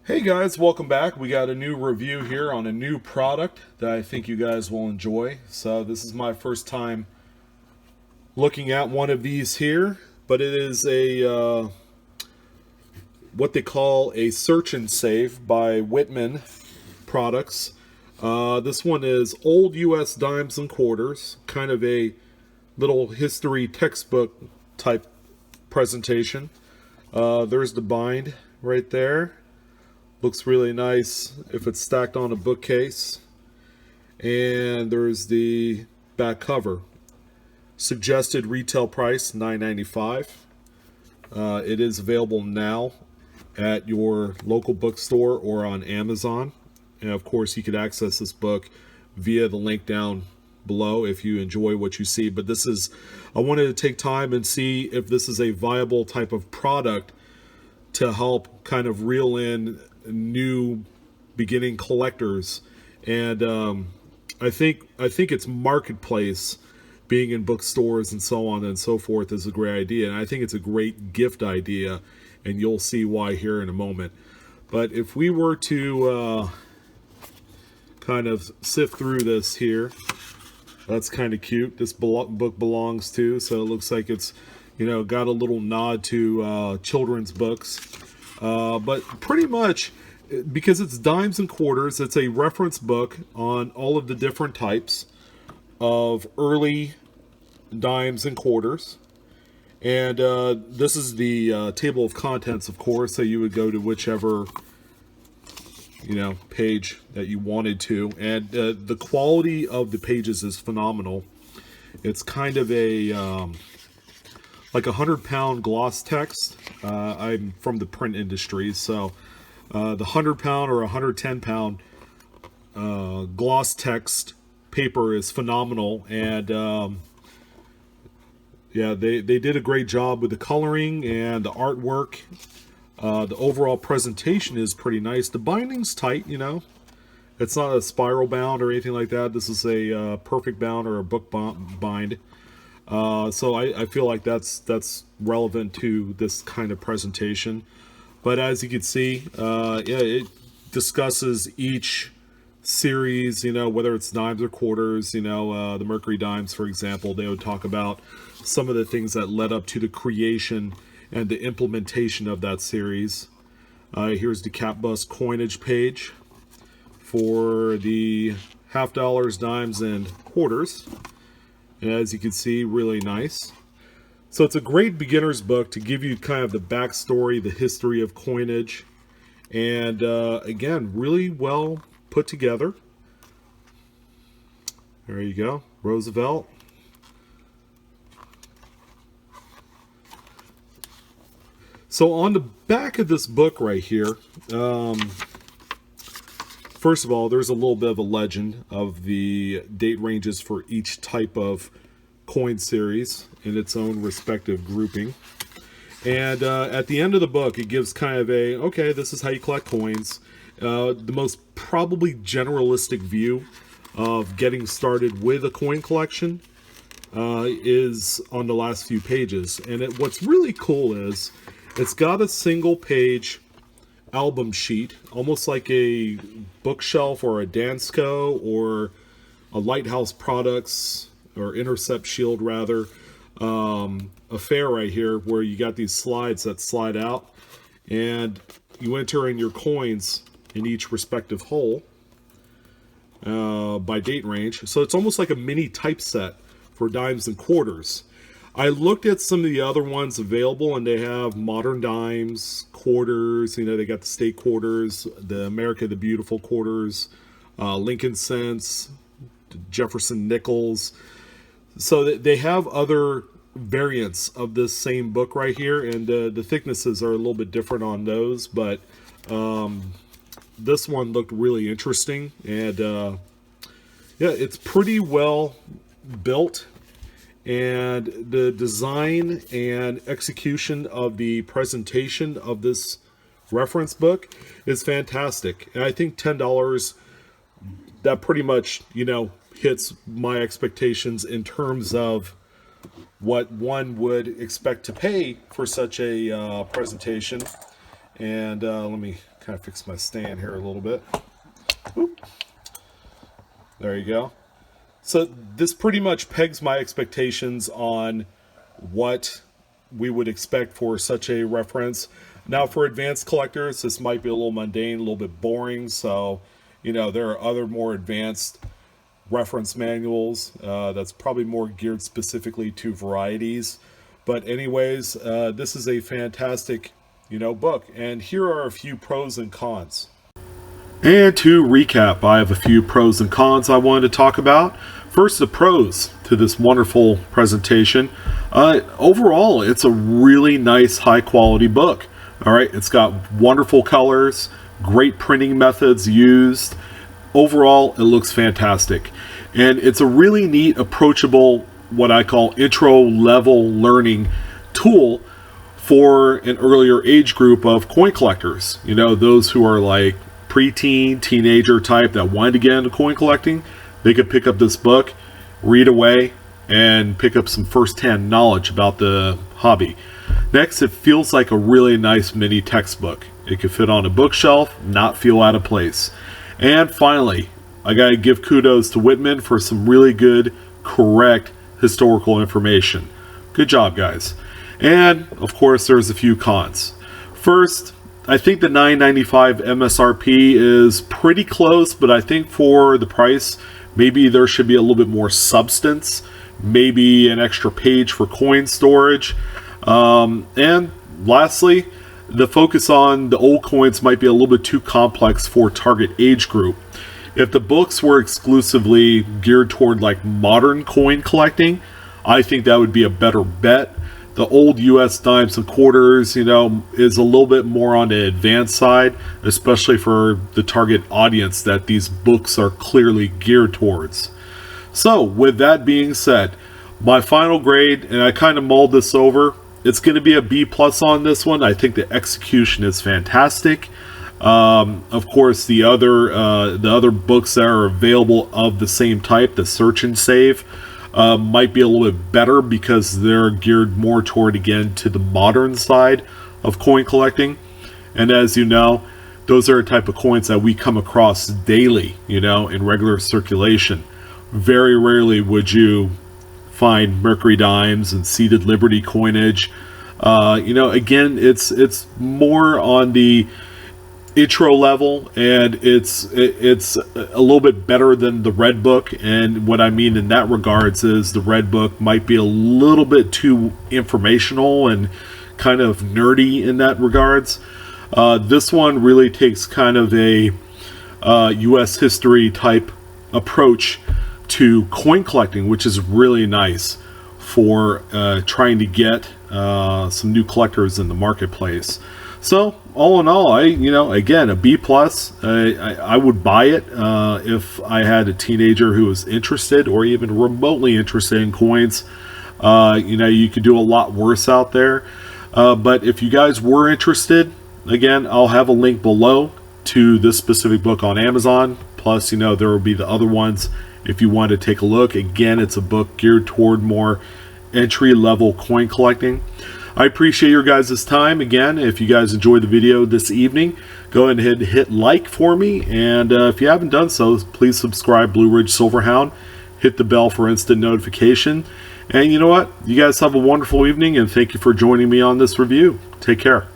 Hey guys, welcome back. We got a new review here on a new product that I think you guys will enjoy. So this is my first time looking at one of these here, but it is a what they call a search and save by Whitman products. This one is old U.S. dimes and quarters, kind of a little history textbook type presentation. There's the bind right there. Looks really nice if it's stacked on a bookcase. And there's the back cover. Suggested retail price $9.95. It is available now at your local bookstore or on Amazon. And of course, you could access this book via the link down below if you enjoy what you see. But I wanted to take time and see if this is a viable type of product to help kind of reel in new beginning collectors. And I think its marketplace, being in bookstores and so on and so forth, is a great idea, and I think it's a great gift idea, and you'll see why here in a moment. But if we were to kind of sift through this here, that's kind of cute. This book belongs to, so it looks like it's got a little nod to children's books. But pretty much, because it's dimes and quarters, it's a reference book on all of the different types of early dimes and quarters. And this is the table of contents, of course, so you would go to whichever page that you wanted to. And the quality of the pages is phenomenal. It's kind of a like 100-pound gloss text. I'm from the print industry, so the 100-pound or 110-pound gloss text paper is phenomenal. And yeah, they did a great job with the coloring and the artwork. The overall presentation is pretty nice. The binding's tight, It's not a spiral bound or anything like that. This is a perfect bound or a book bind. So I feel like that's relevant to this kind of presentation. But as you can see, yeah, it discusses each series, whether it's dimes or quarters, the Mercury dimes, for example. They would talk about some of the things that led up to the creation and the implementation of that series. Here's the cap bust coinage page for the half dollars, dimes, and quarters. And as you can see, really nice. So it's a great beginner's book to give you kind of the backstory, the history of coinage. And again, really well put together. There you go. Roosevelt. So on the back of this book right here, first of all, there's a little bit of a legend of the date ranges for each type of coin series in its own respective grouping. And at the end of the book, it gives kind of okay, this is how you collect coins. The most probably generalistic view of getting started with a coin collection is on the last few pages. And what's really cool is it's got a single page album sheet, almost like a bookshelf or a Dansko or a Lighthouse Products or Intercept Shield rather affair right here, where you got these slides that slide out and you enter in your coins in each respective hole by date range. So it's almost like a mini typeset for dimes and quarters. I looked at some of the other ones available, and they have modern dimes, quarters. They got the state quarters, the America the Beautiful quarters, Lincoln cents, Jefferson nickels. So they have other variants of this same book right here, and the thicknesses are a little bit different on those. But this one looked really interesting, and yeah, it's pretty well built. And the design and execution of the presentation of this reference book is fantastic. And I think $10, that pretty much, hits my expectations in terms of what one would expect to pay for such a presentation. And let me kind of fix my stand here a little bit. Oop. There you go. So this pretty much pegs my expectations on what we would expect for such a reference. Now, for advanced collectors, this might be a little mundane, a little bit boring. So, there are other more advanced reference manuals that's probably more geared specifically to varieties. But anyways, this is a fantastic, book. And here are a few pros and cons. And to recap, I have a few pros and cons I wanted to talk about. First, the pros to this wonderful presentation. Overall, it's a really nice, high-quality book. All right, it's got wonderful colors, great printing methods used. Overall, it looks fantastic. And it's a really neat, approachable, what I call intro-level learning tool for an earlier age group of coin collectors. Those who are like preteen, teenager type that wanted to get into coin collecting. They could pick up this book, read away, and pick up some first-hand knowledge about the hobby. Next, it feels like a really nice mini textbook. It could fit on a bookshelf, not feel out of place. And finally, I gotta give kudos to Whitman for some really good, correct historical information. Good job, guys. And, of course, there's a few cons. First, I think the $9.95 MSRP is pretty close, but I think for the price, maybe there should be a little bit more substance, maybe an extra page for coin storage. And lastly, the focus on the old coins might be a little bit too complex for target age group. If the books were exclusively geared toward like modern coin collecting, I think that would be a better bet. The old US dimes and quarters, is a little bit more on the advanced side, especially for the target audience that these books are clearly geared towards. So, with that being said, my final grade, and I kind of mulled this over, it's going to be a B+ on this one. I think the execution is fantastic. Of course, the other books that are available of the same type, the Search and Save, might be a little bit better because they're geared more toward, again, to the modern side of coin collecting. And as you know, those are a type of coins that we come across daily, in regular circulation. Very rarely would you find Mercury dimes and seated Liberty coinage. Again, it's more on the intro level, and it's a little bit better than the Red Book. And what I mean in that regards is the Red Book might be a little bit too informational and kind of nerdy in that regards. This one really takes kind of a US history type approach to coin collecting, which is really nice for trying to get some new collectors in the marketplace. So all in all, again, a B+. I would buy it if I had a teenager who was interested or even remotely interested in coins. You could do a lot worse out there. But if you guys were interested, again, I'll have a link below to this specific book on Amazon. Plus, there will be the other ones if you want to take a look. Again, it's a book geared toward more entry-level coin collecting. I appreciate your guys' time. Again, if you guys enjoyed the video this evening, go ahead and hit like for me. And if you haven't done so, please subscribe, Blue Ridge Silverhound. Hit the bell for instant notification. And you know what? You guys have a wonderful evening, and thank you for joining me on this review. Take care.